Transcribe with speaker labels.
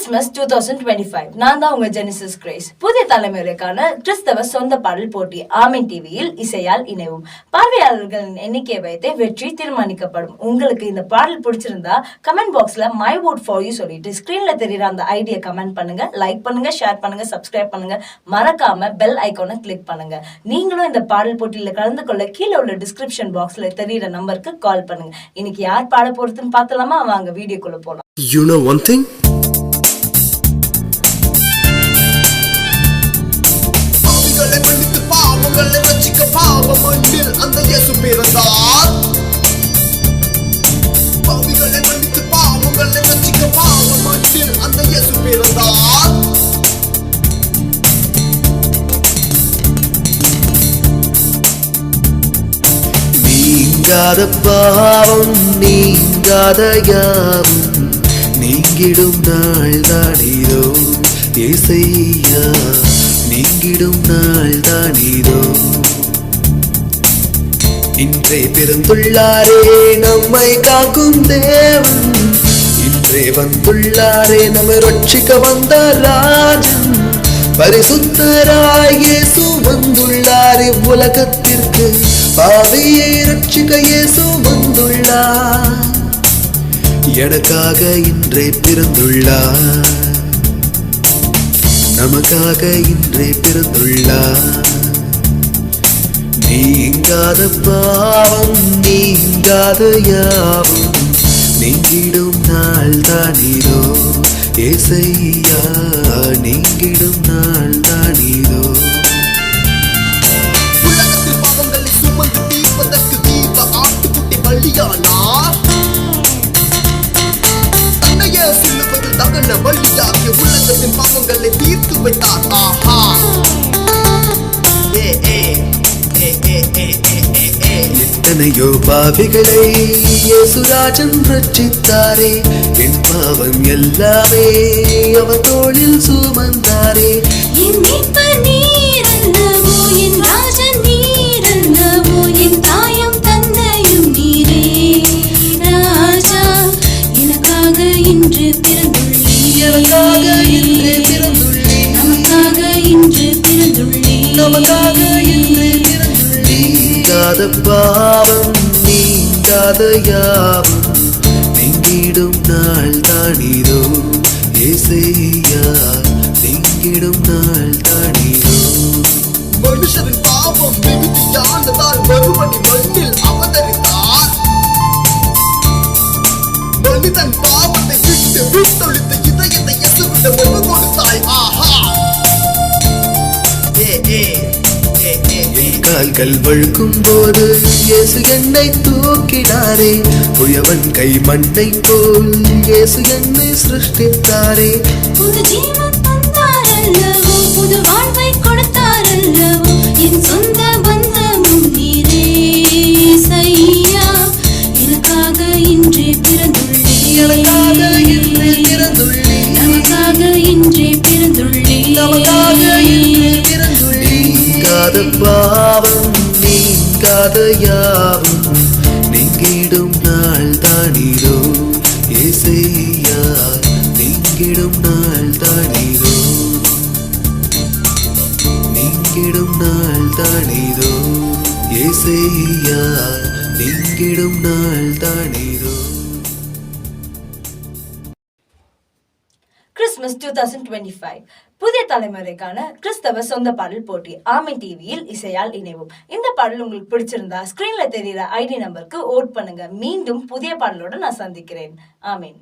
Speaker 1: Christmas 2025 நான் தான் உங்க ஜெனிசிஸ் கிரேஸ். புதிய தலைமுறைக்கான கிறிஸ்தவ சொந்த பாடல் போட்டி ஆமென் டிவியில் இசையால் இணைவும். பார்வையாளர்களின் எண்ணிக்கையை வைத்து வெற்றி தீர்மானிக்கப்படும். உங்களுக்கு இந்த பாடல் பிடிச்சிருந்தா கமெண்ட் பாக்ஸ்ல மை வோட் ஃபார் யூ சொல்லிட்டு ஸ்கிரீன்ல தெரியுற அந்த ஐடியா கமெண்ட் பண்ணுங்க, லைக் பண்ணுங்க, ஷேர் பண்ணுங்க, சப்ஸ்கிரைப் பண்ணுங்க, மறக்காம பெல் ஐகானை கிளிக் பண்ணுங்க. நீங்களும் இந்த பாடல் போட்டியில கலந்து கொள்ள கீழே உள்ள டிஸ்கிரிப்ஷன் பாக்ஸ்ல தெரியுற நம்பருக்கு கால் பண்ணுங்க. இன்னைக்கு யார் பாட போறதுன்னு பார்த்தலாமா? வாங்க வீடியோக்குள்ள போலாம்.
Speaker 2: You know one thing? அந்த இயேசு பிறந்தார். பாவிகளை மன்னித்து பாவங்களை ரட்சிக்க பாவ மண்ணில் அந்த இயேசு பிறந்தார். நீங்காத பாவம் நீங்காத யாவும் நீங்கிடும் நாள் தானிதோ இயேசையா, நீங்கிடும் நாள் தானிதோ. இன்றே பிறந்துள்ளாரே நம்மை காக்கும் தேவன், இன்றே வந்துள்ளாரே நம்மை ரட்சிக்க வந்த ராஜன். பரிசுத்தராய் இயேசு வந்துள்ளார் இவ்வுலகத்திற்கு, பாவியை ரட்சிக்க இயேசு வந்துள்ளார். எனக்காக இன்றே பிறந்துள்ளார், நமக்காக இன்றே பிறந்துள்ளார். நீங்காத பாவம் நீங்காத யாவும் நீங்கிடும் நாள் தானிதோ ஏசையா, நீங்கிடும் நாள் தானிதோ. உலகத்தில் பாவங்களை சுமந்து தீர்ப்பதற்கு தீப ஆட்டுக்குட்டி பலியானார். தன்னையே சிலுவையில் தகன பலியாகிய உலகத்தின் பாவங்களை தீர்த்து வைத்தார். ஆஹா எத்தனையோ பாவிகளை இயேசுராஜன் ரட்சித்தாரே, என் பாவம் எல்லாமே அவர் தோளில் சுமந்தாரே.
Speaker 3: என் மீட்பர் நீரல்லவோ, என் ராஜன் நீரல்லவோ, என் தாயும் தந்தையும் நீரே ராஜா. எனக்காக இன்று பிறந்துள்ளீர்,
Speaker 2: எனக்காக இன்று பிறந்துள்ளீர்,
Speaker 3: நமக்காக இன்று பிறந்துள்ளீர்,
Speaker 2: நமக்காக இன்று பிறந்துள்ளீர். நீங்காத பாவம் நீங்காத யாவும் நீங்கிடும் நாள் தானிதோ ஏசையா, நீங்கிடும் நாள் தானிதோ. மனுஷரின் பாவம் மிகுதியானதால் மறுபடி மண்ணில் அவதரித்தார். மனிதன் பாவத்தை விட்டு விட்டொழித்து இதயத்தை இயேசுவிடம் ஒப்பு கொடுத்தாய். ஆஹா கால்கள் வழுக்கும் போது இயேசு என்னை தூக்கினாரே, புயவன் கை மண்ணை போல் இயேசு என்னை சிருஷ்டித்தாரே.
Speaker 3: புது ஜீவன் தந்தாரல்லவோ, புது வாழ்வை கொடுத்தாரல்லவோ, என் சொந்த பந்தமும் நீரே சையா. எனக்காக இன்றே பிறந்துள்ளீர்,
Speaker 2: எனக்காக இன்றே பிறந்துள்ளீர்,
Speaker 3: நமக்காக இன்றே பிறந்துள்ளீர்,
Speaker 2: நமக்காக இன்றே பிறந்துள்ளீர். நீங்காத பாவம் நீங்காத யாவும் நீங்கிடும் நாள் தானிதோ ஏசையா, நீங்கிடும் நாள் தானிதோ, நீங்கிடும் நாள் தானிதோ ஏசையா, நீங்கிடும் நாள் தானிதோ.
Speaker 1: கிறிஸ்மஸ் 2025 புதிய தலைமுறைக்கான கிறிஸ்தவ சொந்த பாடல் போட்டி ஆமென் டிவியில் இசையால் இணைவும். இந்த பாடல் உங்களுக்கு பிடிச்சிருந்தா ஸ்கிரீன்ல தெரியுற ஐடி நம்பருக்கு ஓட் பண்ணுங்க. மீண்டும் புதிய பாடலோட நான் சந்திக்கிறேன். ஆமென்.